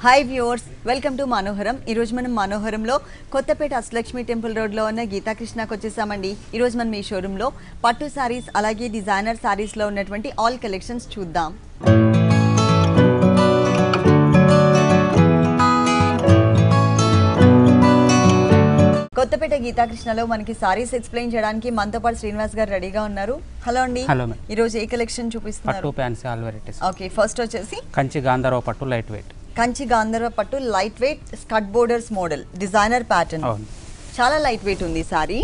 Hi viewers, welcome to మనోహరం. ఈరోజు మనం మనోహరంలో కొత్తపేట అష్టలక్ష్మి టెంపుల్ రోడ్లో ఉన్న గీతాకృష్ణకి వచ్చేసామండి. ఈరోజు మనం ఈ షోరూంలో పట్టు శారీస్ అలాగే డిజైనర్ శారీస్లో ఉన్నటువంటి ఆల్ కలెక్షన్స్ చూద్దాం. కొత్తపేట గీతాకృష్ణలో మనకి సారీస్ ఎక్స్ప్లెయిన్ చేయడానికి మనతో పాటు శ్రీనివాస్ గారు రెడీగా ఉన్నారు. హలో అండి. ఈ రోజు ఏ కలెక్షన్ చూపిస్తున్నారు? పట్టు fancy all varieties. Okay, first వచ్చేసి కంచి గాంధర్వ పట్టు లైట్ వెయిట్. కంచి గాంధర్వ పట్టు లైట్ వెయిట్ స్కట్ బోర్డర్స్ మోడల్ డిజైనర్ ప్యాటర్న్. చాలా లైట్ వెయిట్ ఉంది సారీ.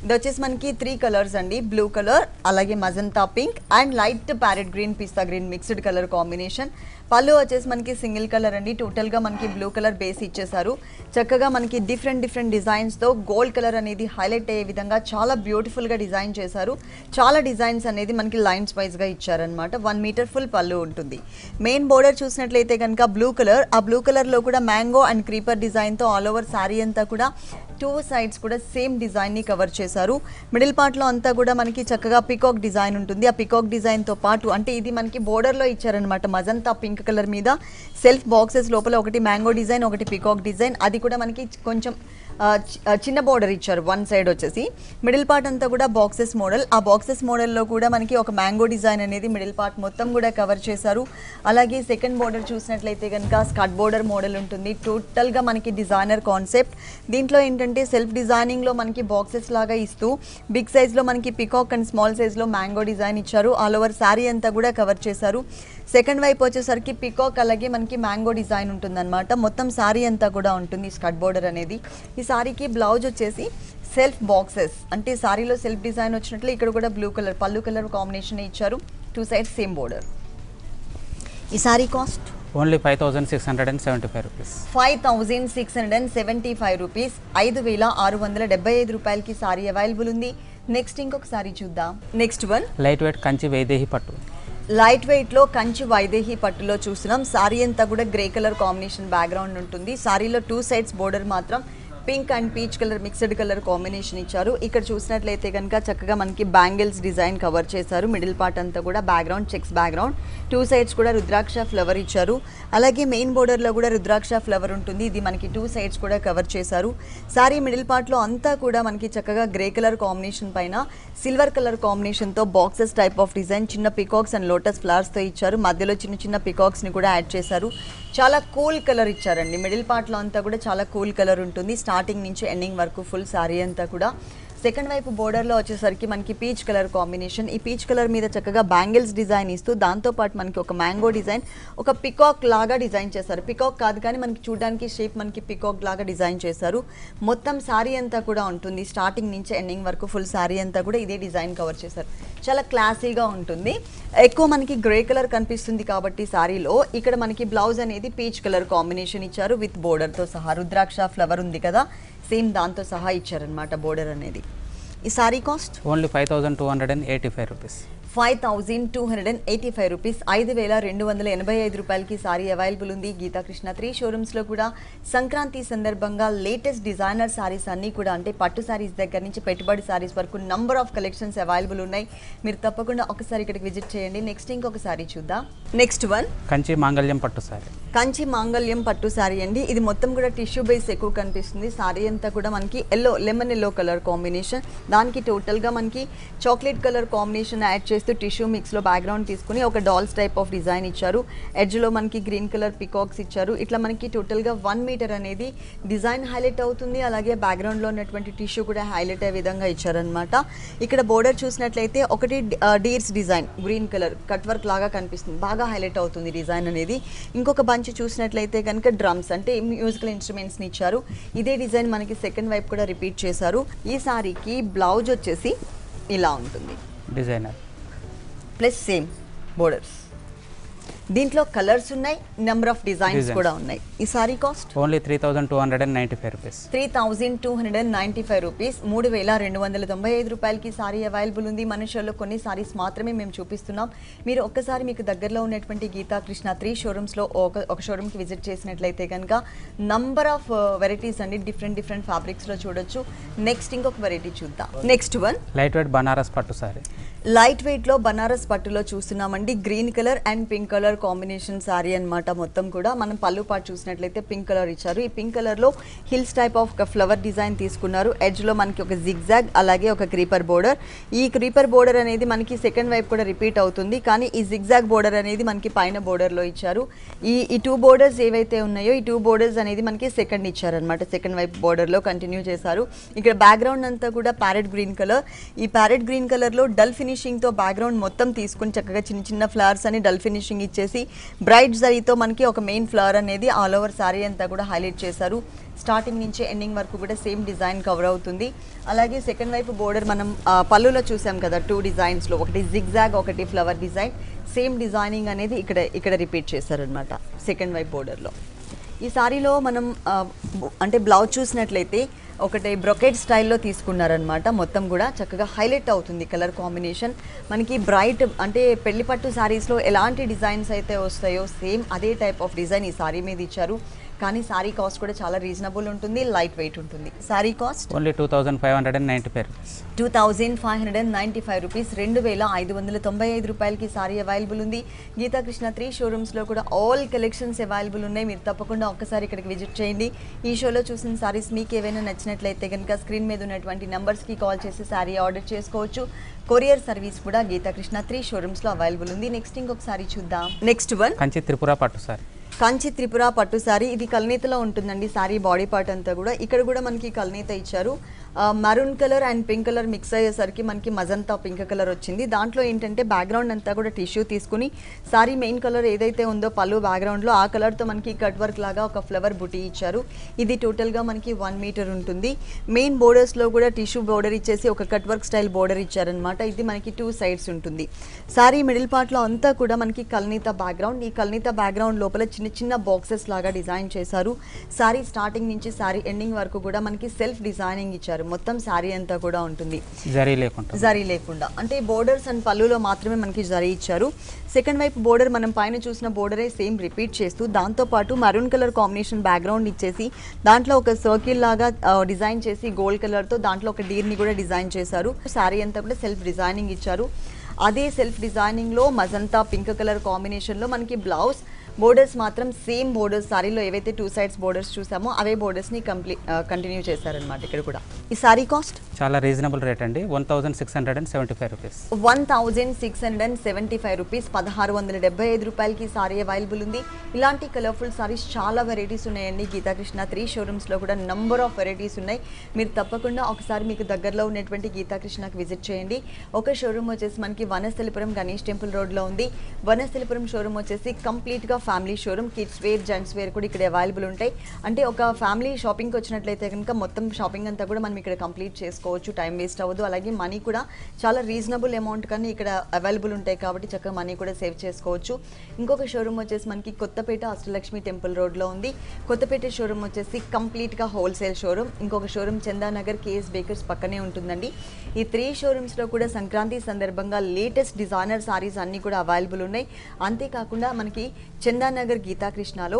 ఇది వచ్చేసి మనకి 3 కలర్స్ అండి. బ్లూ కలర్, అలాగే magenta pink and light parrot green, pista green mixed colour combination. Pallu వచ్చేసి మనకి సింగిల్ కలర్ అండి. టోటల్గా మనకి బ్లూ కలర్ బేస్ ఇచ్చేసారు. చక్కగా మనకి డిఫరెంట్ డిజైన్స్తో గోల్డ్ కలర్ అనేది హైలైట్ అయ్యే విధంగా చాలా బ్యూటిఫుల్గా డిజైన్ చేశారు. చాలా డిజైన్స్ అనేది మనకి లైన్స్ వైజ్గా ఇచ్చారనమాట. 1 మీటర్ ఫుల్ పళ్ళు ఉంటుంది. మెయిన్ బోర్డర్ చూసినట్లయితే కనుక బ్లూ కలర్, ఆ బ్లూ కలర్లో కూడా మ్యాంగో అండ్ క్రీపర్ డిజైన్తో ఆల్ ఓవర్ శారీ అంతా కూడా 2 సైడ్స్ కూడా సేమ్ డిజైన్ని కవర్ చేశారు. మిడిల్ పార్ట్లో అంతా కూడా మనకి చక్కగా పికాక్ డిజైన్ ఉంటుంది. ఆ పికాక్ డిజైన్తో పాటు అంటే ఇది మనకి బోర్డర్లో ఇచ్చారనమాట. మజంతా పింక్ కలర్ మీద సెల్ఫ్ బాక్సెస్ లోపల ఒకటి మ్యాంగో డిజైన్, ఒకటి పికాక్ డిజైన్. అది కూడా మనకి కొంచెం చిన్న బోర్డర్ ఇచ్చారు. 1 సైడ్ వచ్చేసి మిడిల్ పార్ట్ అంతా కూడా బాక్సెస్ మోడల్. ఆ బాక్సెస్ మోడల్లో కూడా మనకి ఒక మ్యాంగో డిజైన్ అనేది మిడిల్ పార్ట్ మొత్తం కూడా కవర్ చేశారు. అలాగే సెకండ్ బోర్డర్ చూసినట్లయితే కనుక స్కట్ బోర్డర్ మోడల్ ఉంటుంది. టోటల్గా మనకి డిజైనర్ కాన్సెప్ట్. దీంట్లో ఏంటంటే సెల్ఫ్ డిజైనింగ్లో మనకి బాక్సెస్ లాగా ఇస్తూ బిగ్ సైజ్లో మనకి పికాక్ అండ్ స్మాల్ సైజ్లో మ్యాంగో డిజైన్ ఇచ్చారు. ఆల్ ఓవర్ శారీ అంతా కూడా కవర్ చేశారు. సెకండ్ వైపు వచ్చేసరికి పికాక్ అలాగే మనకి మ్యాంగో డిజైన్ ఉంటుందన్నమాట. మొత్తం శారీ అంతా కూడా ఉంటుంది స్కట్ బోర్డర్ అనేది. ఈ శారీకి బ్లౌజ్ వచ్చేసి సెల్ఫ్ బాక్సెస్, అంటే శారీలో సెల్ఫ్ డిజైన్ వచ్చినట్లు ఇక్కడ కూడా బ్లూ కలర్ పళ్ళు కలర్ కాంబినేషన్ ఇచ్చారు. 2 సైడ్స్ సేమ్ బోర్డర్. ఈ sari cost only 5675 rupees. 5675 rupees. 5675 రూపాయలకి శారీ అవైలబుల్ ఉంది. నెక్స్ట్ ఇంకొక శారీ చూద్దాం. Next one light weight Kanchi Vaidehi పట్టు. లైట్ వెయిట్లో కంచి వైదేహి పట్టులో చూస్తున్నాం. శారీ అంతా కూడా గ్రే కలర్ కాంబినేషన్ బ్యాక్గ్రౌండ్ ఉంటుంది. శారీలో 2 సైడ్స్ బోర్డర్ మాత్రం pink and peach colour mixed colour combination ఇచ్చారు. ఇక్కడ చూసినట్లయితే కనుక చక్కగా మనకి బ్యాంగిల్స్ డిజైన్ కవర్ చేశారు. మిడిల్ పార్ట్ అంతా కూడా బ్యాక్గ్రౌండ్ చెక్స్ బ్యాక్గ్రౌండ్. 2 సైడ్స్ కూడా రుద్రాక్ష ఫ్లవర్ ఇచ్చారు. అలాగే మెయిన్ బోర్డర్లో కూడా రుద్రాక్ష ఫ్లవర్ ఉంటుంది. ఇది మనకి 2 సైడ్స్ కూడా కవర్ చేశారు. సారీ మిడిల్ పార్ట్లో అంతా కూడా మనకి చక్కగా గ్రే కలర్ కాంబినేషన్ పైన సిల్వర్ కలర్ కాంబినేషన్తో బాక్సెస్ టైప్ ఆఫ్ డిజైన్, చిన్న పికాక్స్ అండ్ లోటస్ ఫ్లవర్స్తో ఇచ్చారు. మధ్యలో చిన్న పికాక్స్ని కూడా యాడ్ చేశారు. చాలా కూల్ కలర్ ఇచ్చారండి. మిడిల్ పార్ట్లో అంతా కూడా చాలా కూల్ కలర్ ఉంటుంది. స్టార్టింగ్ నుంచి ఎండింగ్ వరకు ఫుల్ శారీ అంతా కూడా. సెకండ్ వైపు బోర్డర్లో వచ్చేసరికి మనకి పీచ్ కలర్ కాంబినేషన్. ఈ పీచ్ కలర్ మీద చక్కగా బ్యాంగిల్స్ డిజైన్ ఇస్తూ దాంతోపాటు మనకి ఒక మ్యాంగో డిజైన్, ఒక పికాక్ లాగా డిజైన్ చేశారు. పికాక్ కాదు కానీ మనకి చూడడానికి షేప్ మనకి పికాక్ లాగా డిజైన్ చేశారు. మొత్తం శారీ అంతా కూడా ఉంటుంది. స్టార్టింగ్ నుంచి ఎండింగ్ వరకు ఫుల్ శారీ అంతా కూడా ఇదే డిజైన్ కవర్ చేశారు. చాలా క్లాసీగా ఉంటుంది. ఎక్కువ మనకి గ్రే కలర్ కనిపిస్తుంది కాబట్టి శారీలో ఇక్కడ మనకి బ్లౌజ్ అనేది పీచ్ కలర్ కాంబినేషన్ ఇచ్చారు విత్ బోర్డర్తో సహా. రుద్రాక్ష ఫ్లవర్ ఉంది కదా, సేమ్ దాంతో సహా ఇచ్చారనమాట బోర్డర్ అనేది. ఈ sari cost only 5285 rupees. 5285 rupees. 5285 రూపాయలకి సారీ అవైలబుల్ ఉంది. గీతాకృష్ణ 3 షోరూమ్స్లో కూడా సంక్రాంతి సందర్భంగా లేటెస్ట్ డిజైనర్ సారీస్ అన్నీ కూడా, అంటే పట్టు సారీస్ దగ్గర నుంచి పెట్టుబడి సారీస్ వరకు నంబర్ ఆఫ్ కలెక్షన్స్ అవైలబుల్ ఉన్నాయి. మీరు తప్పకుండా ఒకసారి ఇక్కడికి విజిట్ చేయండి. నెక్స్ట్ ఇంకొక సారీ చూద్దాం. నెక్స్ట్ వన్ కంచి మాంగళ్యం పట్టు సారీ. కంచి మాంగళ్యం పట్టు సారీ అండి. ఇది మొత్తం కూడా టిష్యూ బేస్ ఎక్కువ కనిపిస్తుంది. సారీ అంతా కూడా మనకి లెమన్ ఎల్లో కలర్ కాంబినేషన్. దానికి టోటల్గా మనకి చాక్లెట్ కలర్ కాంబినేషన్ యాడ్ చేస్తూ టిష్యూ మిక్స్లో బ్యాక్గ్రౌండ్ తీసుకుని ఒక డాల్స్ టైప్ ఆఫ్ డిజైన్ ఇచ్చారు. ఎడ్జ్లో మనకి గ్రీన్ కలర్ పికాక్స్ ఇచ్చారు. ఇట్లా మనకి టోటల్గా 1 మీటర్ అనేది డిజైన్ హైలైట్ అవుతుంది. అలాగే బ్యాక్గ్రౌండ్లో ఉన్నటువంటి టిష్యూ కూడా హైలైట్ అయ్యే విధంగా ఇచ్చారనమాట. ఇక్కడ బోర్డర్ చూసినట్లయితే ఒకటి deers design green colour cut work లాగా కనిపిస్తుంది. బాగా హైలైట్ అవుతుంది డిజైన్ అనేది. ఇంకొక బంచ్ చూసినట్లయితే కనుక డ్రమ్స్ అంటే మ్యూజికల్ ఇన్స్ట్రుమెంట్స్ని ఇచ్చారు. ఇదే డిజైన్ మనకి సెకండ్ వైపు కూడా రిపీట్ చేశారు. ఈ సారీకి బ్లౌజ్ వచ్చేసి ఇలా ఉంటుంది డిజైనర్ ప్లస్ సేమ్ బోర్డర్స్. దీంట్లో కలర్స్ ఉన్నాయి, నెంబర్ ఆఫ్ డిజైన్స్ కూడా ఉన్నాయి. ఈ sari cost only 3295 rupees. 3295 rupees. 3295 రూపాయలకి సారీ అవైలబుల్ ఉంది. మన షోలో కొన్ని సారీస్ మాత్రమే మేము చూపిస్తున్నాం. మీరు ఒక్కసారి మీకు దగ్గరలో ఉన్నటువంటి గీతాకృష్ణ 3 షోరూమ్స్లో ఒక షోరూమ్కి విజిట్ చేసినట్లయితే కనుక నంబర్ ఆఫ్ వెరైటీస్ అండి డిఫరెంట్ ఫ్యాబ్రిక్స్లో చూడొచ్చు. నెక్స్ట్ ఇంకొక వెరైటీ చూద్దాం. Next one light wait Banaras పట్టు సారీ. లైట్ వెయిట్ లో బనారస్ పట్టులో చూస్తున్నామండి. Green colour and pink colour combination sorry అన్నమాట. మొత్తం కూడా మనం పళ్ళు పాటు చూసినట్లయితే పింక్ కలర్ ఇచ్చారు. ఈ పింక్ కలర్ లో హిల్స్ టైప్ ఆఫ్ ఒక ఫ్లవర్ డిజైన్ తీసుకున్నారు. ఎడ్జ్ లో మనకి ఒక జిగ్జాగ్ అలాగే ఒక క్రీపర్ బోర్డర్. ఈ క్రీపర్ బోర్డర్ అనేది మనకి సెకండ్ వైపు కూడా రిపీట్ అవుతుంది, కానీ ఈ జిగ్జాగ్ బోర్డర్ అనేది మనకి పైన బోర్డర్ లో ఇచ్చారు. ఈ టూ బోర్డర్స్ ఏవైతే ఉన్నాయో ఈ టూ బోర్డర్స్ అనేది మనకి సెకండ్ ఇచ్చారనమాట. సెకండ్ వైపు బోర్డర్ లో కంటిన్యూ చేశారు. ఇక్కడ బ్యాక్గ్రౌండ్ అంతా కూడా ప్యారెట్ గ్రీన్ కలర్. ఈ ప్యారెట్ గ్రీన్ కలర్ లో డల్ ఫినిషింగ్ తో బ్యాక్గ్రౌండ్ మొత్తం తీసుకుని చక్కగా చిన్న చిన్న ఫ్లవర్స్ అని డల్ ఫినిషింగ్ ఇచ్చేసి బ్రైట్ జరీతో మనకి ఒక మెయిన్ ఫ్లవర్ అనేది ఆల్ ఓవర్ సారీ అంతా కూడా హైలైట్ చేశారు. స్టార్టింగ్ నుంచి ఎండింగ్ వరకు కూడా సేమ్ డిజైన్ కవర్ అవుతుంది. అలాగే సెకండ్ వైపు బోర్డర్ మనం పళ్ళులో చూసాం కదా, టూ డిజైన్స్ లో ఒకటి జిగ్జాగ్ ఒకటి ఫ్లవర్ డిజైన్. సేమ్ డిజైనింగ్ అనేది ఇక్కడ రిపీట్ చేశారనమాట సెకండ్ వైపు బోర్డర్లో. ఈ సారీలో మనం అంటే బ్లౌజ్ చూసినట్లయితే ఒకటి బ్రొకెట్ స్టైల్లో తీసుకున్నారనమాట. మొత్తం కూడా చక్కగా హైలైట్ అవుతుంది కలర్ కాంబినేషన్. మనకి బ్రైట్ అంటే పెళ్లి పట్టు శారీస్లో ఎలాంటి డిజైన్స్ అయితే వస్తాయో సేమ్ అదే టైప్ ఆఫ్ డిజైన్ ఈ సారీ మీద ఇచ్చారు. కానీ సారీ కాస్ట్ కూడా చాలా రీజనబుల్ ఉంటుంది, లైట్ వెయిట్ ఉంటుంది. Sorry cost only 2595 rupees. 2595 rupees, 2595 రూపాయలకి సారీ అవైలబుల్ ఉంది. గీతాకృష్ణ 3 షోరూమ్స్లో కూడా ఆల్ కలెక్షన్స్ అవైలబుల్ ఉన్నాయి. మీరు తప్పకుండా ఒక్కసారి ఇక్కడికి విజిట్ చేయండి. ఈ షోలో చూసిన సారీస్ మీకు ఏవైనా నచ్చినట్లయితే కనుక స్క్రీన్ మీద ఉన్నటువంటి నెంబర్స్కి కాల్ చేసి సారీ ఆర్డర్ చేసుకోవచ్చు. కొరియర్ సర్వీస్ కూడా గీతాకృష్ణ 3 షోరూమ్స్లో అవైలబుల్ ఉంది. నెక్స్ట్ ఇంకొకసారి చూద్దాం. నెక్స్ట్ వన్ కంచి త్రిపుర పట్టు సారీ. కంచి త్రిపుర పట్టు సారీ. ఇది కల్నీతలో ఉంటుందండి సారీ బాడీ పార్ట్ అంతా కూడా. ఇక్కడ కూడా మనకి కల్నీత ఇచ్చారు. Maroon colour and pink colour mix అయ్యేసరికి మనకి మజంతా పింక్ కలర్ వచ్చింది. దాంట్లో ఏంటంటే బ్యాక్గ్రౌండ్ అంతా కూడా టిష్యూ తీసుకుని సారీ మెయిన్ కలర్ ఏదైతే ఉందో పళ్ళు బ్యాక్గ్రౌండ్లో ఆ కలర్తో మనకి కట్ వర్క్ లాగా ఒక ఫ్లవర్ బుటీ ఇచ్చారు. ఇది టోటల్గా మనకి 1 మీటర్ ఉంటుంది. మెయిన్ బోర్డర్స్లో కూడా టిష్యూ బోర్డర్ ఇచ్చేసి ఒక కట్ వర్క్ స్టైల్ బోర్డర్ ఇచ్చారనమాట. ఇది మనకి 2 సైడ్స్ ఉంటుంది. సారీ మిడిల్ పార్ట్లో అంతా కూడా మనకి కల్నీత బ్యాక్గ్రౌండ్. ఈ కల్నీత బ్యాక్గ్రౌండ్ లోపల చిన్న చిన్న బాక్సెస్ లాగా డిజైన్ చేశారు. సారీ స్టార్టింగ్ నుంచి సారీ ఎండింగ్ వరకు కూడా మనకి సెల్ఫ్ డిజైనింగ్ ఇచ్చారు. మొత్తం సారీ అంతా కూడా ఉంటుంది జరీ లేకుండా. అంటే బోర్డర్స్ అండ్ పళ్ళులో మాత్రమే మనకి జరీ ఇచ్చారు. సెకండ్ వైపు బోర్డర్ మనం పైన చూసిన బోర్డరే సేమ్ రిపీట్ చేస్తూ దాంతోపాటు మరూన్ కలర్ కాంబినేషన్ బ్యాక్గ్రౌండ్ ఇచ్చేసి దాంట్లో ఒక సర్కిల్ లాగా డిజైన్ చేసి గోల్డ్ కలర్తో దాంట్లో ఒక డీర్ని కూడా డిజైన్ చేశారు. సారీ అంతా కూడా సెల్ఫ్ డిజైనింగ్ ఇచ్చారు. అదే సెల్ఫ్ డిజైనింగ్లో మజంతా పింక్ కలర్ కాంబినేషన్లో మనకి బ్లౌజ్ బోర్డర్స్ మాత్రం సేమ్ బోర్డర్స్ సారీలో ఏవైతే 2 సైడ్స్ బోర్డర్స్ చూసామో అవే బోర్డర్స్ని కంటిన్యూ చేశారనమాట ఇక్కడ కూడా. ఈ సారీ కాస్ట్ చాలా రీజనబుల్ రేట్ అండి, 1675 రూపీస్. 1675 రూపీస్, 1675 రూపాయలకి సారీ అవైలబుల్ ఉంది. ఇలాంటి కలర్ఫుల్ సారీస్ చాలా వెరైటీస్ ఉన్నాయండి. గీతాకృష్ణ 3 షోరూమ్స్లో కూడా నంబర్ ఆఫ్ వెరైటీస్ ఉన్నాయి. మీరు తప్పకుండా ఒకసారి మీకు దగ్గరలో ఉన్నటువంటి గీతాకృష్ణకి విజిట్ చేయండి. ఒక షోరూమ్ వచ్చేసి మనకి వనస్థలిపురం గణేష్ టెంపుల్ రోడ్లో ఉంది. వనస్థలిపురం షోరూమ్ వచ్చేసి కంప్లీట్గా family showroom. Kids wear gents wear కూడా ఇక్కడ అవైలబుల్ ఉంటాయి. అంటే ఒక ఫ్యామిలీ షాపింగ్కి వచ్చినట్లయితే కనుక మొత్తం షాపింగ్ అంతా కూడా మనం ఇక్కడ కంప్లీట్ చేసుకోవచ్చు, టైం వేస్ట్ అవ్వదు. అలాగే మనీ కూడా చాలా రీజనబుల్ అమౌంట్ కానీ ఇక్కడ అవైలబుల్ ఉంటాయి కాబట్టి చక్కగా మనీ కూడా సేవ్ చేసుకోవచ్చు. ఇంకొక షోరూమ్ వచ్చేసి మనకి కొత్తపేట అష్టలక్ష్మి టెంపుల్ రోడ్లో ఉంది. కొత్తపేట షోరూమ్ వచ్చేసి కంప్లీట్గా హోల్సేల్ షోరూమ్. ఇంకొక షోరూమ్ చందానగర్ కేఎస్ బేకర్స్ పక్కనే ఉంటుందండి. ఈ 3 షోరూమ్స్లో కూడా సంక్రాంతి సందర్భంగా లేటెస్ట్ డిజైనర్ సారీస్ అన్నీ కూడా అవైలబుల్ ఉన్నాయి. అంతేకాకుండా మనకి చందానగర్ గీతాకృష్ణలో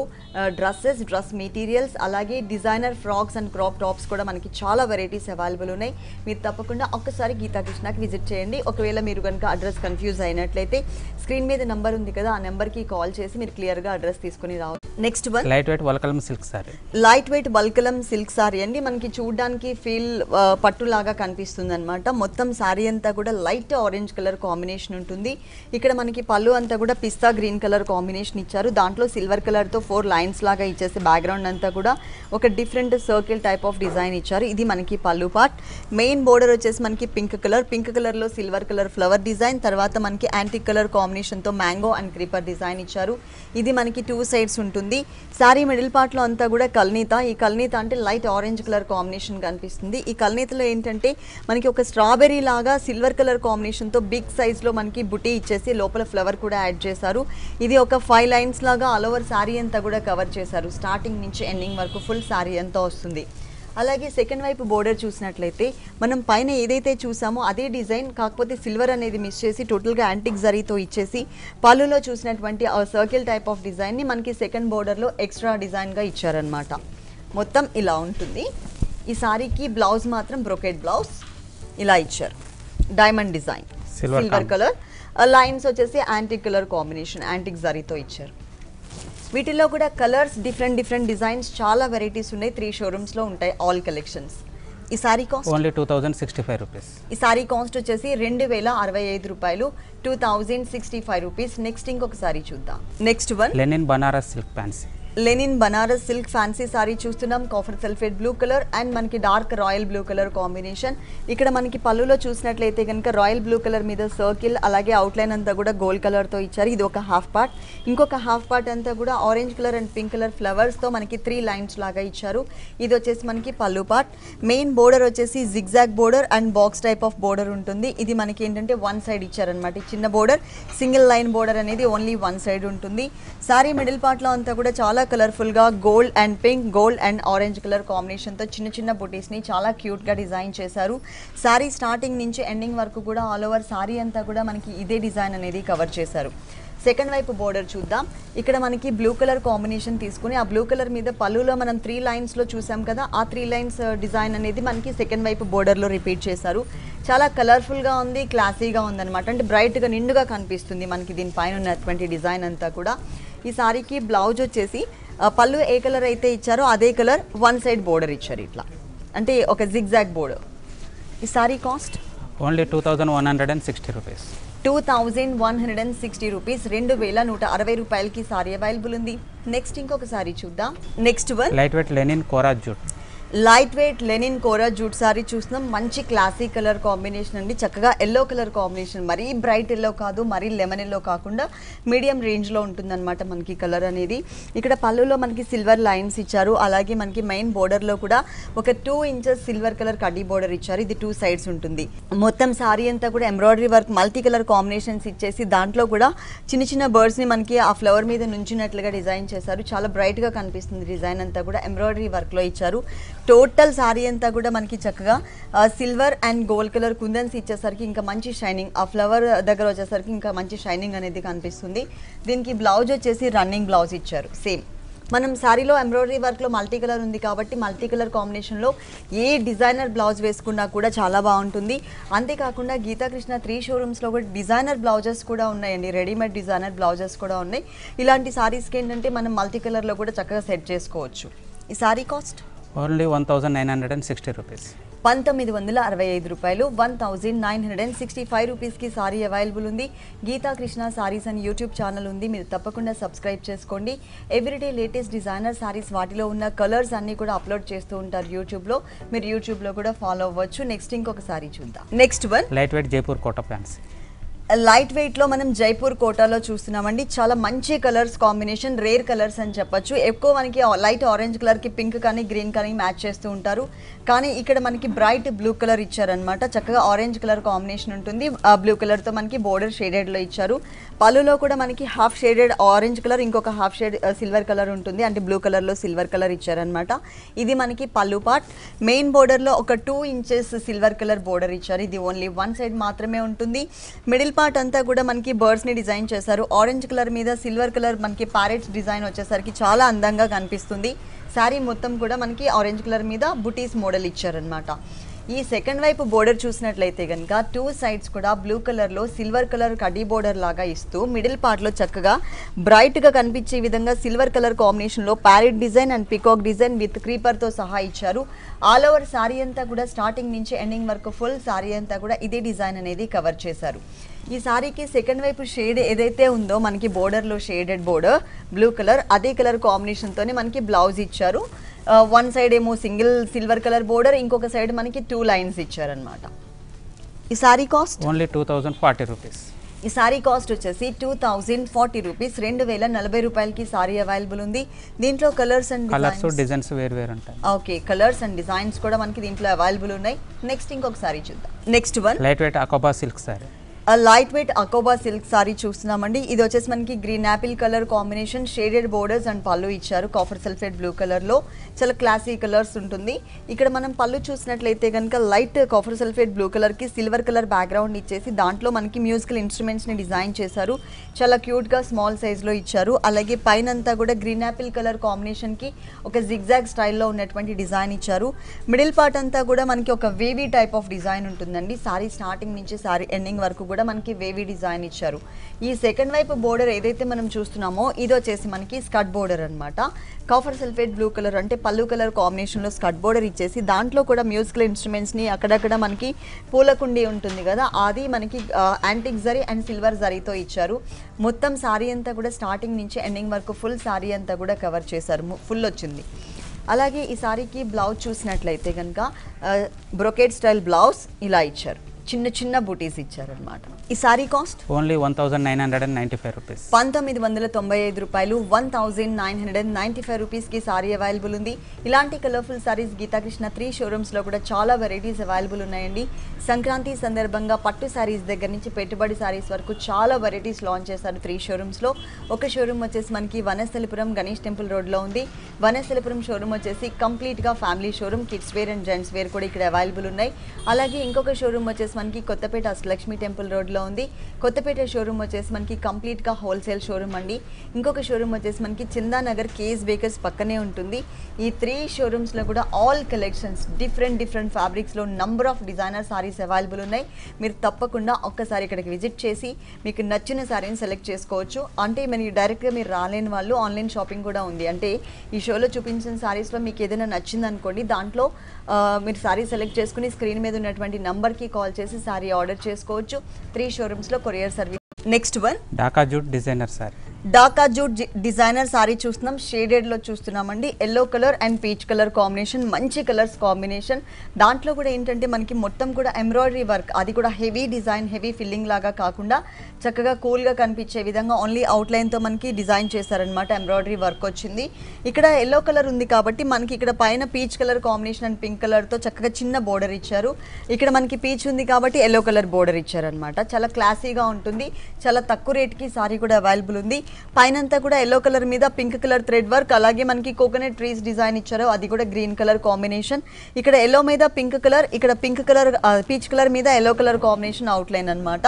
డ్రెస్ మెటీరియల్స్ అలాగే designer frocks and crop tops కూడా మనకి చాలా వెరైటీస్ అవైలబుల్ ఉన్నాయి. మీరు తప్పకుండా ఒక్కసారి గీతాకృష్ణకి విజిట్ చేయండి. ఒకవేళ మీరు కనుక అడ్రస్ కన్ఫ్యూజ్ అయినట్లయితే స్క్రీన్ మీద నెంబర్ ఉంది కదా, ఆ నెంబర్కి కాల్ చేసి మీరు క్లియర్గా అడ్రస్ తీసుకుని రావచ్చు. Next one light weight Valkalam silk sari. Light weight Valkalam silk sari అండి. మనకి చూడడానికి ఫీల్ పట్టులాగా కనిపిస్తుంది అనమాట. మొత్తం సారీ అంతా కూడా లైట్ ఆరెంజ్ కలర్ కాంబినేషన్ ఉంటుంది. ఇక్కడ మనకి పళ్ళు అంతా కూడా పిస్తా గ్రీన్ కలర్ కాంబినేషన్ ఇచ్చారు. దాంట్లో సిల్వర్ కలర్తో 4 లైన్స్ లాగా ఇచ్చేసి బ్యాక్గ్రౌండ్ అంతా కూడా ఒక different circle type of design ఇచ్చారు. ఇది మనకి పళ్ళు పార్ట్. మెయిన్ బోర్డర్ వచ్చేసి మనకి పింక్ కలర్లో సిల్వర్ కలర్ ఫ్లవర్ డిజైన్, తర్వాత మనకి యాంటిక్ కలర్ కాంబినేషన్తో మ్యాంగో అండ్ క్రీపర్ డిజైన్ ఇచ్చారు. ఇది మనకి 2 సైడ్స్ ఉంటుంది. సారీ మిడిల్ పార్ట్లో అంతా కూడా కల్నీత. ఈ కల్నీత అంటే లైట్ ఆరెంజ్ కలర్ కాంబినేషన్ కనిపిస్తుంది. ఈ కల్నీతలో ఏంటంటే మనకి ఒక స్ట్రాబెర్రీ లాగా సిల్వర్ కలర్ కాంబినేషన్తో బిగ్ సైజ్లో మనకి బుటీ ఇచ్చేసి లోపల ఫ్లవర్ కూడా యాడ్ చేశారు. ఇది ఒక 5 లైన్స్ లాగా ఆల్ ఓవర్ సారీ అంతా కూడా కవర్ చేశారు. స్టార్టింగ్ నుంచి ఎండింగ్ వరకు ఫుల్ సారీ అంతా వస్తుంది. అలాగే సెకండ్ వైపు బోర్డర్ చూసినట్లయితే మనం పైన ఏదైతే చూసామో అదే డిజైన్, కాకపోతే సిల్వర్ అనేది మిస్ చేసి టోటల్గా యాంటిక్ జరీతో ఇచ్చేసి పళ్ళులో చూసినటువంటి ఆ సర్కిల్ టైప్ ఆఫ్ డిజైన్ని మనకి సెకండ్ బోర్డర్లో ఎక్స్ట్రా డిజైన్గా ఇచ్చారనమాట. మొత్తం ఇలా ఉంటుంది. ఈ సారీకి బ్లౌజ్ మాత్రం బ్రొకెట్ బ్లౌజ్ ఇలా ఇచ్చారు, diamond design. Silver colour, lines వచ్చేసి యాంటిక్ కలర్ కాంబినేషన్, యాంటిక్ జరీతో ఇచ్చారు. వీటిల్లో కూడా కలర్స్ డిఫరెంట్ డిజైన్స్ చాలా వెరైటీస్ ఉన్నాయి. 3 షోరూమ్స్ లో ఉంటాయి ఆల్ కలెక్షన్స్. ఈ సారీ కాస్ట్ ఓన్లీ 2065 రూపీస్. ఈ సారీ కాస్ట్ వచ్చేసి 2065 రూపాయలు, 2065 రూపీస్. నెక్స్ట్ ఇంకొక సారీ చూద్దాం. Next one linen Banaras silk fancy. Linen Banaras silk fancy sari చూస్తున్నాం. Copper sulphate blue colour and మనకి dark royal blue colour combination. ఇక్కడ మనకి పళ్ళులో చూసినట్లయితే కనుక రాయల్ బ్లూ కలర్ మీద సర్కిల్, అలాగే అవుట్లైన్ అంతా కూడా గోల్డ్ కలర్తో ఇచ్చారు. ఇది ఒక హాఫ్ పార్ట్. ఇంకొక హాఫ్ పార్ట్ అంతా కూడా orange colour and pink colour ఫ్లవర్స్తో మనకి 3 లైన్స్ లాగా ఇచ్చారు. ఇది వచ్చేసి మనకి పళ్ళు పార్ట్. మెయిన్ బోర్డర్ వచ్చేసి zigzag border and box type of border ఉంటుంది. ఇది మనకి ఏంటంటే 1 సైడ్ ఇచ్చారనమాట. చిన్న బోర్డర్, సింగిల్ లైన్ బోర్డర్ అనేది ఓన్లీ 1 సైడ్ ఉంటుంది. సారీ మిడిల్ పార్ట్లో అంతా కూడా చాలా కలర్ఫుల్గా gold and pink, gold and orange colour కాంబినేషన్తో చిన్న బుటీస్ని చాలా క్యూట్గా డిజైన్ చేశారు. సారీ స్టార్టింగ్ నుంచి ఎండింగ్ వరకు కూడా ఆల్ ఓవర్ సారీ అంతా కూడా మనకి ఇదే డిజైన్ అనేది కవర్ చేశారు. సెకండ్ వైపు బోర్డర్ చూద్దాం. ఇక్కడ మనకి బ్లూ కలర్ కాంబినేషన్ తీసుకుని ఆ బ్లూ కలర్ మీద పళ్ళులో మనం 3 లైన్స్లో చూసాం కదా, ఆ 3 లైన్స్ డిజైన్ అనేది మనకి సెకండ్ వైపు బోర్డర్లో రిపీట్ చేశారు. చాలా కలర్ఫుల్గా ఉంది, క్లాసీగా ఉందన్నమాట. అంటే బ్రైట్గా నిండుగా కనిపిస్తుంది మనకి దీనిపైన ఉన్నటువంటి డిజైన్ అంతా కూడా. ఈ సారీకి బ్లౌజ్ వచ్చేసి పళ్ళు ఏ కలర్ అయితే ఇచ్చారో అదే కలర్ 1 సైడ్ బోర్డర్ ఇచ్చారు ఇట్లా, అంటే ఒక జిగ్జాగ్ బోర్డర్. ఈ sari cost only 2160 rupees. 2160 rupees, 2160 రూపాయలకి సారీ అవైలబుల్ ఉంది. నెక్స్ట్ ఇంకొక సారీ చూద్దాం. Next one light weight linen kora jute. Light weight linen kora jute sari చూస్తున్నాం. మంచి క్లాసీ కలర్ కాంబినేషన్ అండి. చక్కగా ఎల్లో కలర్ కాంబినేషన్, మరీ బ్రైట్ ఎల్లో కాదు, మరీ లెమన్ ఎల్లో కాకుండా మీడియం రేంజ్లో ఉంటుందన్నమాట మనకి కలర్ అనేది. ఇక్కడ పళ్ళులో మనకి సిల్వర్ లైన్స్ ఇచ్చారు. అలాగే మనకి మెయిన్ బోర్డర్లో కూడా ఒక 2 ఇంచెస్ సిల్వర్ కలర్ కడ్డీ బోర్డర్ ఇచ్చారు. ఇది 2 సైడ్స్ ఉంటుంది. మొత్తం సారీ అంతా కూడా embroidery work, multi colour combinations ఇచ్చేసి దాంట్లో కూడా చిన్న బర్డ్స్ని మనకి ఆ ఫ్లవర్ మీద నుంచినట్లుగా డిజైన్ చేశారు. చాలా బ్రైట్గా కనిపిస్తుంది డిజైన్ అంతా కూడా. ఎంబ్రాయిడరీ వర్క్లో ఇచ్చారు. టోటల్ సారీ అంతా కూడా మనకి చక్కగా సిల్వర్ అండ్ గోల్డ్ కలర్ కుందన్స్ ఇచ్చేసరికి ఇంకా మంచి షైనింగ్, ఆ ఫ్లవర్ దగ్గర వచ్చేసరికి ఇంకా మంచి షైనింగ్ అనేది కనిపిస్తుంది. దీనికి బ్లౌజ్ వచ్చేసి రన్నింగ్ బ్లౌజ్ ఇచ్చారు. సేమ్ మనం సారీలో ఎంబ్రాయిడరీ వర్క్లో మల్టీ కలర్ ఉంది కాబట్టి మల్టీ కలర్ కాంబినేషన్లో ఏ డిజైనర్ బ్లౌజ్ వేసుకున్నా కూడా చాలా బాగుంటుంది. అంతేకాకుండా గీతాకృష్ణ 3 షోరూమ్స్లో కూడా డిజైనర్ బ్లౌజెస్ కూడా ఉన్నాయండి. రెడీమేడ్ డిజైనర్ బ్లౌజెస్ కూడా ఉన్నాయి. ఇలాంటి సారీస్కి ఏంటంటే మనం మల్టీ కలర్లో కూడా చక్కగా సెట్ చేసుకోవచ్చు. ఈ సారీ కాస్ట్ ఓన్లీ 1960 రూపీస్. 1965 రూపాయలు, 1965 రూపీస్కి సారీ అవైలబుల్ ఉంది. గీతాకృష్ణ సారీస్ అని యూట్యూబ్ ఛానల్ ఉంది, మీరు తప్పకుండా సబ్స్క్రైబ్ చేసుకోండి. ఎవ్రీడే లేటెస్ట్ డిజైనర్ సారీస్, వాటిలో ఉన్న కలర్స్ అన్నీ కూడా అప్లోడ్ చేస్తూ ఉంటారు యూట్యూబ్లో. మీరు యూట్యూబ్లో కూడా ఫాలో అవ్వచ్చు. నెక్స్ట్ ఇంకొక సారీ చూద్దాం. Next one light weight Jaipur Kota fancy. Light వెయిట్లో మనం జైపూర్ కోటాలో చూస్తున్నామండి. చాలా మంచి కలర్స్ కాంబినేషన్, రేర్ కలర్స్ అని చెప్పొచ్చు. ఎక్కువ మనకి లైట్ ఆరెంజ్ కలర్కి పింక్ కానీ గ్రీన్ కానీ మ్యాచ్ చేస్తూ ఉంటారు. కానీ ఇక్కడ మనకి బ్రైట్ బ్లూ కలర్ ఇచ్చారనమాట. చక్కగా ఆరెంజ్ కలర్ కాంబినేషన్ ఉంటుంది. ఆ బ్లూ కలర్తో మనకి బోర్డర్ షేడెడ్లో ఇచ్చారు. పళ్ళులో కూడా మనకి హాఫ్ షేడెడ్ ఆరెంజ్ కలర్, ఇంకొక హాఫ్ షేడ్ సిల్వర్ కలర్ ఉంటుంది. అంటే బ్లూ కలర్లో సిల్వర్ కలర్ ఇచ్చారనమాట. ఇది మనకి పళ్ళు పార్ట్. మెయిన్ బోర్డర్లో ఒక 2 ఇంచెస్ సిల్వర్ కలర్ బోర్డర్ ఇచ్చారు. ఇది ఓన్లీ 1 సైడ్ మాత్రమే ఉంటుంది. మిడిల్ పార్ట్ అంతా కూడా మనకి బర్డ్స్ ని డిజైన్ చేశారు. ఆరెంజ్ కలర్ మీద సిల్వర్ కలర్ మనకి ప్యారెట్స్ డిజైన్ వచ్చేసరికి చాలా అందంగా కనిపిస్తుంది. శారీ మొత్తం కూడా మనకి ఆరెంజ్ కలర్ మీద బుటీస్ మోడల్ ఇచ్చారనమాట. ఈ సెకండ్ వైపు బోర్డర్ చూసినట్లయితే కనుక 2 సైడ్స్ కూడా బ్లూ కలర్లో సిల్వర్ కలర్ కడ్డీ బోర్డర్ లాగా ఇస్తూ మిడిల్ పార్ట్లో చక్కగా బ్రైట్గా కనిపించే విధంగా సిల్వర్ కలర్ కాంబినేషన్లో parrot design and peacock design with క్రీపర్తో సహా ఇచ్చారు. ఆల్ ఓవర్ సారీ అంతా కూడా స్టార్టింగ్ నుంచి ఎండింగ్ వరకు ఫుల్ సారీ అంతా కూడా ఇదే డిజైన్ అనేది కవర్ చేశారు. ఈ సారీకి సెకండ్ వైపు షేడ్ ఏదైతే ఉందో మనకి బోర్డర్లో షేడెడ్ బోర్డర్ బ్లూ కలర్, అదే కలర్ కాంబినేషన్తోనే మనకి బ్లౌజ్ ఇచ్చారు. 1 సైడ్ ఏమో సింగిల్ సిల్వర్ కలర్ బోర్డర్, ఇంకొక సైడ్ మనకి 2 లైన్స్ ఇచ్చారనమాట. ఈ సారీ కాస్ట్ ఓన్లీ 2040 రూపీస్. ఈ సారీ కాస్ట్ వచ్చేసి 2040 రూపీస్, 2040 రూపాయలకి సారీ అవైలబుల్ ఉంది. దీంట్లో కలర్స్ అండ్ డిజైన్స్ వేరు ఉంటాయి. ఓకే, కలర్స్ అండ్ డిజైన్స్ కూడా మనకి దీంట్లో అవైలబుల్ ఉన్నాయి. నెక్స్ట్ ఇంకొక సారీ చూద్దాం. నెక్స్ట్ వన్ లైట్ వెయిట్ అకోబా సిల్క్ సారీ. లైట్ వెయిట్ అకోబా సిల్క్ సారీ చూస్తున్నామండి. ఇది వచ్చేసి మనకి green apple colour combination, shaded borders and pallu ఇచ్చారు కాఫర్ సల్ఫేట్ బ్లూ కలర్లో. చాలా క్లాసీ కలర్స్ ఉంటుంది. ఇక్కడ మనం పళ్ళు చూసినట్లయితే కనుక లైట్ కాఫర్ సల్ఫేట్ బ్లూ కలర్కి సిల్వర్ కలర్ బ్యాక్గ్రౌండ్ ఇచ్చేసి దాంట్లో మనకి మ్యూజికల్ ఇన్స్ట్రుమెంట్స్ని డిజైన్ చేశారు. చాలా క్యూట్గా స్మాల్ సైజ్లో ఇచ్చారు. అలాగే పైన అంతా కూడా గ్రీన్ యాపిల్ కలర్ కాంబినేషన్కి ఒక జిగ్జాగ్ స్టైల్లో ఉన్నటువంటి డిజైన్ ఇచ్చారు. మిడిల్ పార్ట్ అంతా కూడా మనకి ఒక వేవీ టైప్ ఆఫ్ డిజైన్ ఉంటుందండి. సారీ స్టార్టింగ్ నుంచి సారీ ఎండింగ్ వరకు కూడా మనకి వేవీ డిజైన్ ఇచ్చారు. ఈ సెకండ్ వైపు బోర్డర్ ఏదైతే మనం చూస్తున్నామో ఇది వచ్చేసి మనకి స్కర్ట్ బోర్డర్ అన్నమాట. కాఫర్ సల్ఫేట్ బ్లూ కలర్ అంటే పల్లు కలర్ కాంబినేషన్లో స్కర్ట్ బోర్డర్ ఇచ్చేసి దాంట్లో కూడా మ్యూజికల్ ఇన్స్ట్రుమెంట్స్ని అక్కడక్కడ మనకి పూలకుండి ఉంటుంది కదా అది మనకి యాంటిక్ జరీ అండ్ సిల్వర్ జరీతో ఇచ్చారు. మొత్తం శారీ అంతా కూడా స్టార్టింగ్ నుంచి ఎండింగ్ వరకు ఫుల్ శారీ అంతా కూడా కవర్ చేశారు, ఫుల్ వచ్చింది. అలాగే ఈ శారీకి బ్లౌజ్ చూసినట్లయితే కనుక బ్రొకేడ్ స్టైల్ బ్లౌజ్ ఇలా ఇచ్చారు, చిన్న చిన్న బూటీస్ ఇచ్చారనమాట. ఈ సారీ కాస్ట్ ఓన్లీ 1995 రూపీస్. 1995 రూపాయలు. 1995 రూపీస్కి సారీ అవైలబుల్ ఉంది. ఇలాంటి కలర్ఫుల్ సారీస్ గీతాకృష్ణ 3 షోరూమ్స్లో కూడా చాలా వెరైటీస్ అవైలబుల్ ఉన్నాయండి. సంక్రాంతి సందర్భంగా పట్టు సారీస్ దగ్గర నుంచి పెట్టుబడి సారీస్ వరకు చాలా వెరైటీస్ లాంచ్ చేశారు 3 షోరూమ్స్లో. ఒక షోరూమ్ వచ్చేసి మనకి వనస్థలిపురం గణేష్ టెంపుల్ రోడ్లో ఉంది. వనస్థలిపురం షోరూమ్ వచ్చేసి కంప్లీట్గా family showroom, kids wear and gents wear కూడా ఇక్కడ అవైలబుల్ ఉన్నాయి. అలాగే ఇంకొక షోరూమ్ వచ్చేసి మనకి కొత్తపేట అష్టలక్ష్మి టెంపుల్ రోడ్లో ఉంది. కొత్తపేట షోరూమ్ వచ్చేసి మనకి కంప్లీట్గా హోల్సేల్ షోరూమ్ అండి. ఇంకొక షోరూమ్ వచ్చేసి మనకి చందానగర్ కేఎస్ బేకర్స్ పక్కనే ఉంటుంది. ఈ 3 షోరూమ్స్లో కూడా ఆల్ కలెక్షన్స్ డిఫరెంట్ ఫ్యాబ్రిక్స్లో number of designer saris available ఉన్నాయి. మీరు తప్పకుండా ఒక్కసారి ఇక్కడికి విజిట్ చేసి మీకు నచ్చిన సారీని సెలెక్ట్ చేసుకోవచ్చు. అంటే మీరు డైరెక్ట్గా మీరు రాలేని వాళ్ళు ఆన్లైన్ షాపింగ్ కూడా ఉంది. అంటే ఈ షోలో చూపించిన సారీస్లో మీకు ఏదైనా నచ్చింది అనుకోండి, దాంట్లో మీరు సారీ సెలెక్ట్ చేసుకుని స్క్రీన్ మీద ఉన్నటువంటి నంబర్కి కాల్ చేసి సారీ ఆర్డర్ చేసుకోవచ్చు. 3 షోరూమ్స్లో courier service. Next one Dhaka jute designer sari. Dhaka jute designer sari చూస్తున్నాం, షేడెడ్లో చూస్తున్నామండి. Yellow colour and peach colour combination, మంచి కలర్స్ కాంబినేషన్. దాంట్లో కూడా ఏంటంటే మనకి మొత్తం కూడా ఎంబ్రాయిడరీ వర్క్, అది కూడా హెవీ డిజైన్, హెవీ ఫిల్లింగ్ లాగా కాకుండా చక్కగా కూల్గా కనిపించే విధంగా ఓన్లీ అవుట్లైన్తో మనకి డిజైన్ చేశారనమాట. ఎంబ్రాయిడరీ వర్క్ వచ్చింది. ఇక్కడ ఎల్లో కలర్ ఉంది కాబట్టి మనకి ఇక్కడ పైన peach colour combination and pink కలర్తో చక్కగా చిన్న బోర్డర్ ఇచ్చారు. ఇక్కడ మనకి పీచ్ ఉంది కాబట్టి ఎల్లో కలర్ బోర్డర్ ఇచ్చారనమాట. చాలా క్లాసీగా ఉంటుంది. చాలా తక్కువ రేట్కి సారీ కూడా అవైలబుల్ ఉంది. పైనంతా కూడా ఎల్లో కలర్ మీద పింక్ కలర్ థ్రెడ్ వర్క్, అలాగే మనకి కోకోనట్ ట్రీస్ డిజైన్ ఇచ్చారు, అది కూడా గ్రీన్ కలర్ కాంబినేషన్. ఇక్కడ ఎల్లో మీద పింక్ కలర్, ఇక్కడ పింక్ కలర్ పీచ్ కలర్ మీద ఎల్లో కలర్ కాంబినేషన్ అవుట్లైన్ అనమాట.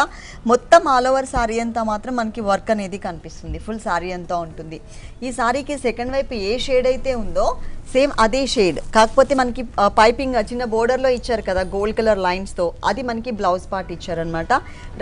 మొత్తం ఆల్ ఓవర్ సారీ అంతా మాత్రం మనకి వర్క్ అనేది కనిపిస్తుంది, ఫుల్ సారీ అంతా ఉంటుంది. ఈ సారీకి సెకండ్ వైపు ఏ షేడ్ అయితే ఉందో సేమ్ అదే షేడ్, కాకపోతే మనకి పైపింగ్ చిన్న బోర్డర్లో ఇచ్చారు కదా గోల్డ్ కలర్ లైన్స్తో, అది మనకి బ్లౌజ్ పార్ట్ ఇచ్చారనమాట.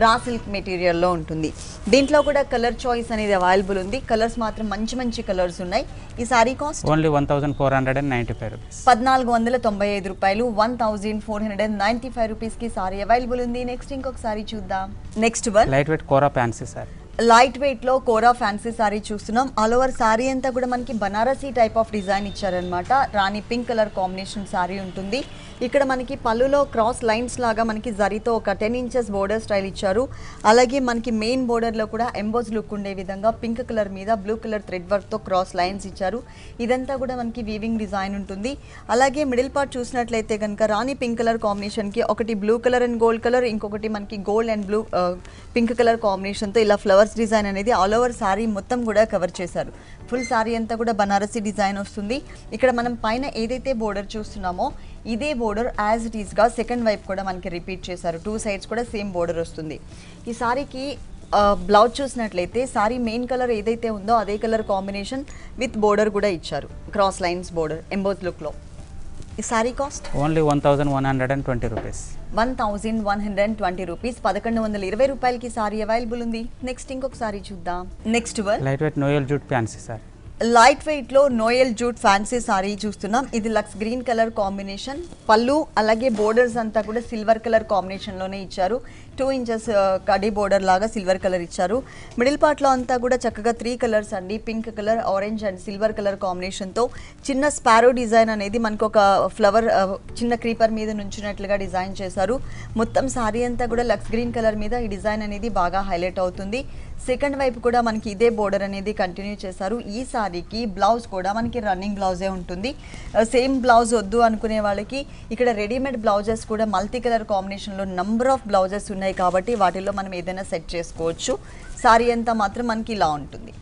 రా సిల్క్ మెటీరియల్లో ఉంటుంది. దీంట్లో కూడా కలర్ చాయిస్ అనేది అవైలబుల్ ఉంది. కలర్స్ మాత్రం మంచి కలర్స్ ఉన్నాయి. ఈ సారీ కాస్ట్ ఓన్లీ 1495 రూపీస్. 1495 రూపాయలు. 1495 రూపీస్కి సారీ అవైలబుల్ ఉంది. నెక్స్ట్ ఇంకొక సారీ చూద్దాం. నెక్స్ట్ వన్ లైట్ వెయిట్ కోరా ఫ్యాన్సీ సారీ. లైట్ వెయిట్లో కోరా ఫ్యాన్సీ సారీ చూస్తున్నాం. ఆల్ ఓవర్ సారీ అంతా కూడా మనకి బనారసీ టైప్ ఆఫ్ డిజైన్ ఇచ్చారనమాట. రాణి పింక్ కలర్ కాంబినేషన్ సారీ ఉంటుంది. ఇక్కడ మనకి పళ్ళులో క్రాస్ లైన్స్ లాగా మనకి జరీతో ఒక 10 ఇంచెస్ బోర్డర్ స్టైల్ ఇచ్చారు. అలాగే మనకి మెయిన్ బోర్డర్లో కూడా ఎంబోజ్ లుక్ ఉండే విధంగా పింక్ కలర్ మీద బ్లూ కలర్ థ్రెడ్ వర్క్తో క్రాస్ లైన్స్ ఇచ్చారు. ఇదంతా కూడా మనకి వీవింగ్ డిజైన్ ఉంటుంది. అలాగే మిడిల్ పార్ట్ చూసినట్లయితే కనుక రాణి పింక్ కలర్ కాంబినేషన్కి ఒకటి blue colour and gold colour, ఇంకొకటి మనకి gold and blue pink colour కాంబినేషన్తో ఇలా ఫ్లవర్స్ డిజైన్ అనేది ఆల్ ఓవర్ సారీ మొత్తం కూడా కవర్ చేశారు. ఫుల్ సారీ అంతా కూడా బనారసీ డిజైన్ వస్తుంది. ఇక్కడ మనం పైన ఏదైతే బోర్డర్ చూస్తున్నామో ఇదే బోర్డర్ యాజ్ ఇట్ ఈస్గా సెకండ్ వైపు కూడా మనకి రిపీట్ చేశారు. 2 సైడ్స్ కూడా సేమ్ బోర్డర్ వస్తుంది. ఈ సారీకి బ్లౌజ్ చూసినట్లయితే సారీ మెయిన్ కలర్ ఏదైతే ఉందో అదే కలర్ కాంబినేషన్ విత్ బోర్డర్ కూడా ఇచ్చారు, క్రాస్ లైన్స్ బోర్డర్ ఎంబోజ్ లుక్లో. ఈ sari cost only 1120 rupees. 1120 rupees. 1120 రూపాయలకి సారీ అవైలబుల్ ఉంది. నెక్స్ట్ ఇంకొక సారీ చూద్దాం. Next one light wait Noel jute fancy sorry. Light వెయిట్లో నోయల్ జూట్ ఫ్యాన్సీ సారీ చూస్తున్నాం. ఇది లక్స్ గ్రీన్ కలర్ కాంబినేషన్. పళ్ళు అలాగే బోర్డర్స్ అంతా కూడా సిల్వర్ కలర్ కాంబినేషన్లోనే ఇచ్చారు. 2 ఇంచెస్ కడీ బోర్డర్ లాగా సిల్వర్ కలర్ ఇచ్చారు. మిడిల్ పార్ట్లో అంతా కూడా చక్కగా 3 కలర్స్ అండి, pink colour, orange and silver colour కాంబినేషన్తో చిన్న స్పారో డిజైన్ అనేది మనకు ఒక ఫ్లవర్ చిన్న క్రీపర్ మీద నుంచినట్లుగా డిజైన్ చేశారు. మొత్తం సారీ అంతా కూడా లక్స్ గ్రీన్ కలర్ మీద ఈ డిజైన్ అనేది బాగా హైలైట్ అవుతుంది. సెకండ్ వైపు కూడా మనకి ఇదే బోర్డర్ అనేది కంటిన్యూ చేశారు. ఈ సారీకి బ్లౌజ్ కూడా మనకి రన్నింగ్ బ్లౌజే ఉంటుంది. సేమ్ బ్లౌజ్ వద్దు అనుకునే వాళ్ళకి ఇక్కడ రెడీమేడ్ బ్లౌజెస్ కూడా మల్టీ కలర్ కాంబినేషన్లో నంబర్ ఆఫ్ బ్లౌజెస్ ఉన్నాయి కాబట్టి వాటిల్లో మనం ఏదైనా సెట్ చేసుకోవచ్చు. సారీ అంతా మాత్రం మనకి ఇలా ఉంటుంది.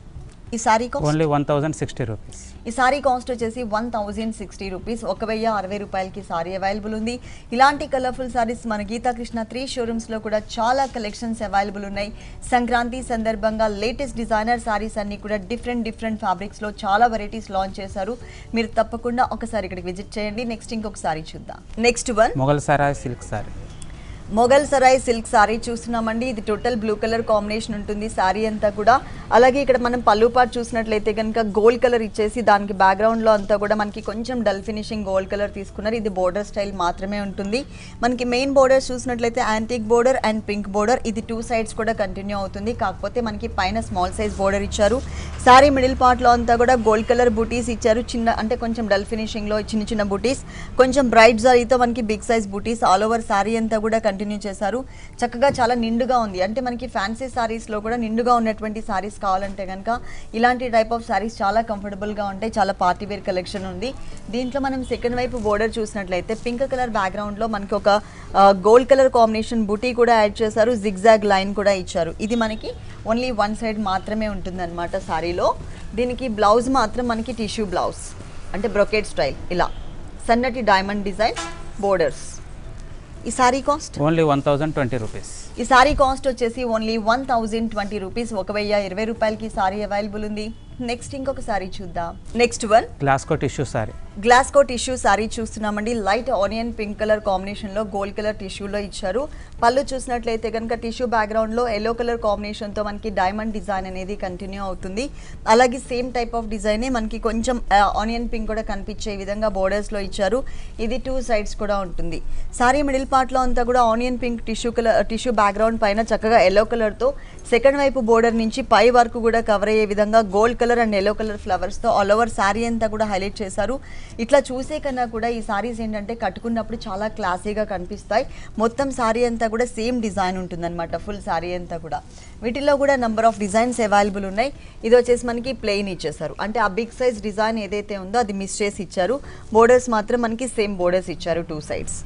ఈ సారీ కాస్ట్ ఓన్లీ 1060 రూపీస్. ఈ సారీ కాస్ట్ వచ్చేసి 1060 రూపీస్. 1060 రూపాయలకి సారీ అవైలబుల్ ఉంది. ఇలాంటి కలర్ఫుల్ సారీస్ మన గీతాకృష్ణ 3 షోరూమ్స్లో కూడా చాలా కలెక్షన్స్ అవైలబుల్ ఉన్నాయి. సంక్రాంతి సందర్భంగా లేటెస్ట్ డిజైనర్ సారీస్ అన్ని కూడా డిఫరెంట్ ఫ్యాబ్రిక్స్లో చాలా వెరైటీస్ లాంచ్ చేశారు. మీరు తప్పకుండా ఒకసారి ఇక్కడికి విజిట్ చేయండి. నెక్స్ట్ ఇంకొక సారీ చూద్దాం. Next one Mughal Sarai silk sari. Mughal Sarai silk sari చూస్తున్నామండి. ఇది టోటల్ బ్లూ కలర్ కాంబినేషన్ ఉంటుంది సారీ అంతా కూడా. అలాగే ఇక్కడ మనం పళ్ళు పార్ట్ చూసినట్లయితే కనుక గోల్డ్ కలర్ ఇచ్చేసి దానికి బ్యాక్గ్రౌండ్లో అంతా కూడా మనకి కొంచెం డల్ ఫినిషింగ్ గోల్డ్ కలర్ తీసుకున్నారు. ఇది బోర్డర్ స్టైల్ మాత్రమే ఉంటుంది. మనకి మెయిన్ బోర్డర్స్ చూసినట్లయితే antique border and pink border, ఇది 2 సైడ్స్ కూడా కంటిన్యూ అవుతుంది. కాకపోతే మనకి పైన స్మాల్ సైజ్ బోర్డర్ ఇచ్చారు. సారీ మిడిల్ పార్ట్లో అంతా కూడా గోల్డ్ కలర్ బూటీస్ ఇచ్చారు. చిన్న అంటే కొంచెం డల్ ఫినిషింగ్లో చిన్న చిన్న బూటీస్, కొంచెం బ్రైట్ జరీతో మనకి బిగ్ సైజ్ బూటీస్ ఆల్ ఓవర్ సారీ అంతా కూడా కంటిన్యూ చేశారు. చక్కగా చాలా నిండుగా ఉంది. అంటే మనకి ఫ్యాన్సీ సారీస్లో కూడా నిండుగా ఉన్నటువంటి సారీస్ కావాలంటే కనుక ఇలాంటి టైప్ ఆఫ్ సారీస్ చాలా కంఫర్టబుల్గా ఉంటాయి. చాలా పార్టీ వేర్ కలెక్షన్ ఉంది. దీంట్లో మనం సెకండ్ వైపు బోర్డర్ చూసినట్లయితే పింక్ కలర్ బ్యాక్గ్రౌండ్లో మనకి ఒక గోల్డ్ కలర్ కాంబినేషన్ బూటీ కూడా యాడ్ చేశారు. జిగ్జాగ్ లైన్ కూడా ఇచ్చారు. ఇది మనకి ఓన్లీ 1 సైడ్ మాత్రమే ఉంటుంది అనమాట సారీలో. దీనికి బ్లౌజ్ మాత్రం మనకి టిష్యూ బ్లౌజ్, అంటే బ్రొకేట్ స్టైల్, ఇలా సన్నటి డైమండ్ డిజైన్ బోర్డర్స్. ఈ సారీ కాస్ట్ ఓన్లీ 1020 రూపీస్. ఈ సారీ కాస్ట్ వచ్చేసి ఓన్లీ 1020 రూపీస్. 1020 రూపాయలకి సారీ అవైలబుల్ ఉంది. నెక్స్ట్ ఇంకొక సారీ చూద్దాం. Next one Glasgow tissue sorry. Glasgow tissue sorry చూస్తున్నామండి. లైట్ ఆనియన్ పింక్ కలర్ కాంబినేషన్లో గోల్డ్ కలర్ టిష్యూలో ఇచ్చారు. పళ్ళు చూసినట్లయితే కనుక టిష్యూ బ్యాక్గ్రౌండ్లో ఎల్లో కలర్ కాంబినేషన్తో మనకి డైమండ్ డిజైన్ అనేది కంటిన్యూ అవుతుంది. అలాగే సేమ్ టైప్ ఆఫ్ డిజైనే మనకి కొంచెం ఆనియన్ పింక్ కూడా కనిపించే విధంగా బోర్డర్స్లో ఇచ్చారు. ఇది 2 సైడ్స్ కూడా ఉంటుంది. సారీ మిడిల్ పార్ట్లో అంతా కూడా ఆనియన్ పింక్ టిష్యూ బ్యాక్గ్రౌండ్ పైన చక్కగా ఎల్లో కలర్తో సెకండ్ వైపు బోర్డర్ నుంచి పై వరకు కూడా కవర్ అయ్యే విధంగా gold colour and yellow colour ఫ్లవర్స్తో ఆల్ ఓవర్ శారీ అంతా కూడా హైలైట్ చేశారు. ఇట్లా చూసే కన్నా కూడా ఈ సారీస్ ఏంటంటే కట్టుకున్నప్పుడు చాలా క్లాసీగా కనిపిస్తాయి. మొత్తం సారీ అంతా కూడా సేమ్ డిజైన్ ఉంటుందన్నమాట, ఫుల్ సారీ అంతా కూడా. వీటిల్లో కూడా నెంబర్ ఆఫ్ డిజైన్స్ అవైలబుల్ ఉన్నాయి. ఇది వచ్చేసి మనకి ప్లెయిన్ ఇచ్చేసారు, అంటే ఆ బిగ్ సైజ్ డిజైన్ ఏదైతే ఉందో అది మిస్ చేసి ఇచ్చారు. బోర్డర్స్ మాత్రం మనకి సేమ్ బోర్డర్స్ ఇచ్చారు 2 సైడ్స్.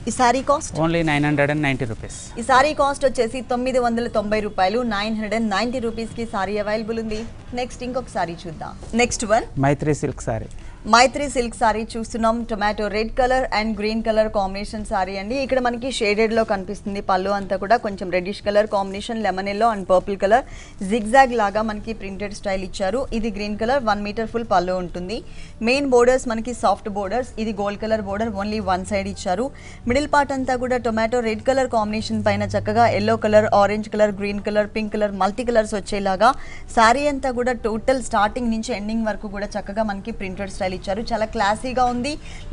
ఈ సారీ కాస్ట్ ఓన్లీ 990 రూపీస్. ఈ సారీ కాస్ట్ వచ్చేసి 990 రూపాయలు. 990 రూపీస్కి సారీ అవైలబుల్ ఉంది. నెక్స్ట్ ఇంకొక సారీ చూద్దాం. నెక్స్ట్ వన్ మైత్రి సిల్క్ సారీ. మైత్రి సిల్క్ సారీ చూస్తున్నాం. Tomato red colour and green colour combination sorry అండి. ఇక్కడ మనకి షేడెడ్లో కనిపిస్తుంది. పళ్ళు అంతా కూడా కొంచెం reddish colour combination, lemon yellow and purple colour zigzag లాగా మనకి ప్రింటెడ్ స్టైల్ ఇచ్చారు. ఇది గ్రీన్ కలర్, 1 మీటర్ ఫుల్ పళ్ళు ఉంటుంది. మెయిన్ బోర్డర్స్ మనకి సాఫ్ట్ బోర్డర్స్. ఇది gold colour border, only 1 side ఇచ్చారు. మిడిల్ పార్ట్ అంతా కూడా టొమాటో రెడ్ కలర్ కాంబినేషన్ పైన చక్కగా yellow colour, orange colour, green colour, pink colour, multi colours వచ్చేలాగా సారీ అంతా కూడా టోటల్ స్టార్టింగ్ నుంచి ఎండింగ్ వరకు కూడా చక్కగా మనకి ప్రింటెడ్ స్టైల్ ఇచ్చారు. చాలా క్లాసీగా ఉంది,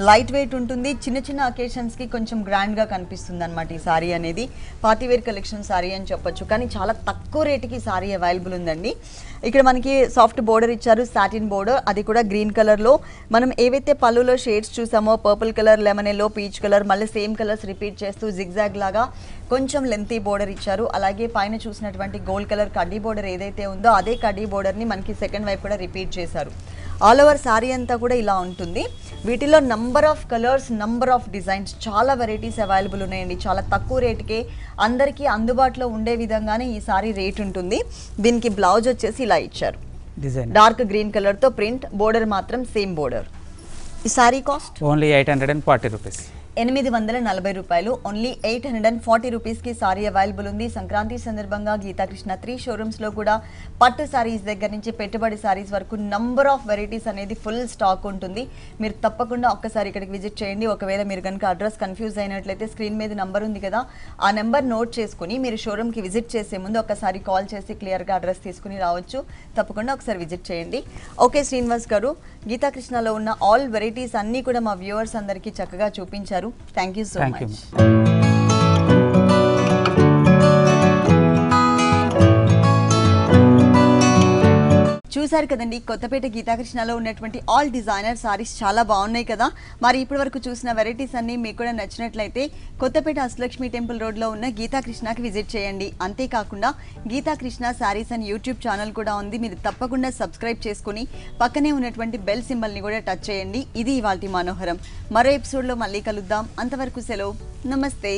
లైట్ వెయిట్ ఉంటుంది. చిన్న చిన్న అకేషన్స్కి కొంచెం గ్రాండ్గా కనిపిస్తుంది అనమాట ఈ సారీ అనేది. పార్టీవేర్ కలెక్షన్ సారీ అని చెప్పొచ్చు, కానీ చాలా తక్కువ రేటుకి సారీ అవైలబుల్ ఉందండి. ఇక్కడ మనకి సాఫ్ట్ బోర్డర్ ఇచ్చారు, సాటిన్ బోర్డర్, అది కూడా గ్రీన్ కలర్లో. మనం ఏవైతే పళ్ళులో షేడ్స్ చూసామో purple colour, lemon yellow, peach colour, మళ్ళీ సేమ్ కలర్స్ రిపీట్ చేస్తూ జిగ్జాగ్ లాగా కొంచెం లెంతీ బోర్డర్ ఇచ్చారు. అలాగే పైన చూసినటువంటి గోల్డ్ కలర్ కడ్డీ బోర్డర్ ఏదైతే ఉందో అదే కడ్డీ బోర్డర్ని మనకి సెకండ్ వైపు కూడా రిపీట్ చేశారు. ఆల్ ఓవర్ సారీ అంతా కూడా ఇలా ఉంటుంది. వీటిలో number of colours, number of designs, చాలా వెరైటీస్ అవైలబుల్ ఉన్నాయండి. చాలా తక్కువ రేటుకే అందరికీ అందుబాటులో ఉండే విధంగానే ఈ సారీ రేట్ ఉంటుంది. దీనికి బ్లౌజ్ వచ్చేసి ఇలా ఇచ్చారు, డార్క్ గ్రీన్ కలర్తో ప్రింట్, బోర్డర్ మాత్రం సేమ్ బోర్డర్. ఈ సారీ కాస్ట్ ఓన్లీ 840 రూపీస్. 840 రూపాయలు. ఓన్లీ 840 రూపీస్కి సారీ అవైలబుల్ ఉంది. సంక్రాంతి సందర్భంగా గీతాకృష్ణ 3 షోరూమ్స్లో కూడా పట్టు సారీస్ దగ్గర నుంచి పెట్టుబడి సారీస్ వరకు నంబర్ ఆఫ్ వెరైటీస్ అనేది ఫుల్ స్టాక్ ఉంటుంది. మీరు తప్పకుండా ఒక్కసారి ఇక్కడికి విజిట్ చేయండి. ఒకవేళ మీరు కనుక అడ్రస్ కన్ఫ్యూజ్ అయినట్లయితే స్క్రీన్ మీద నెంబర్ ఉంది కదా, ఆ నెంబర్ నోట్ చేసుకుని మీరు షోరూమ్కి విజిట్ చేసే ముందు ఒకసారి కాల్ చేసి క్లియర్గా అడ్రస్ తీసుకుని రావచ్చు. తప్పకుండా ఒకసారి విజిట్ చేయండి. ఓకే శ్రీనివాస్ గారు, గీతాకృష్ణలో ఉన్న ఆల్ వెరైటీస్ అన్నీ కూడా మా వ్యూవర్స్ అందరికీ చక్కగా చూపించారు. Thank you so much. చూసారు కదండి, కొత్తపేట గీతాకృష్ణలో ఉన్నటువంటి ఆల్ డిజైనర్ సారీస్ చాలా బాగున్నాయి కదా. మరి ఇప్పటి వరకు చూసిన వెరైటీస్ అన్ని మీకు కూడా నచ్చినట్లయితే కొత్తపేట అష్టలక్ష్మి టెంపుల్ రోడ్లో ఉన్న గీతాకృష్ణకి విజిట్ చేయండి. అంతేకాకుండా గీతాకృష్ణ సారీస్ అని యూట్యూబ్ ఛానల్ కూడా ఉంది. మీరు తప్పకుండా సబ్స్క్రైబ్ చేసుకుని పక్కనే ఉన్నటువంటి బెల్ సింబల్ని కూడా టచ్ చేయండి. ఇది ఇవాల్టి మనోహరం. మరో ఎపిసోడ్లో మళ్ళీ కలుద్దాం. అంతవరకు సెలవు, నమస్తే.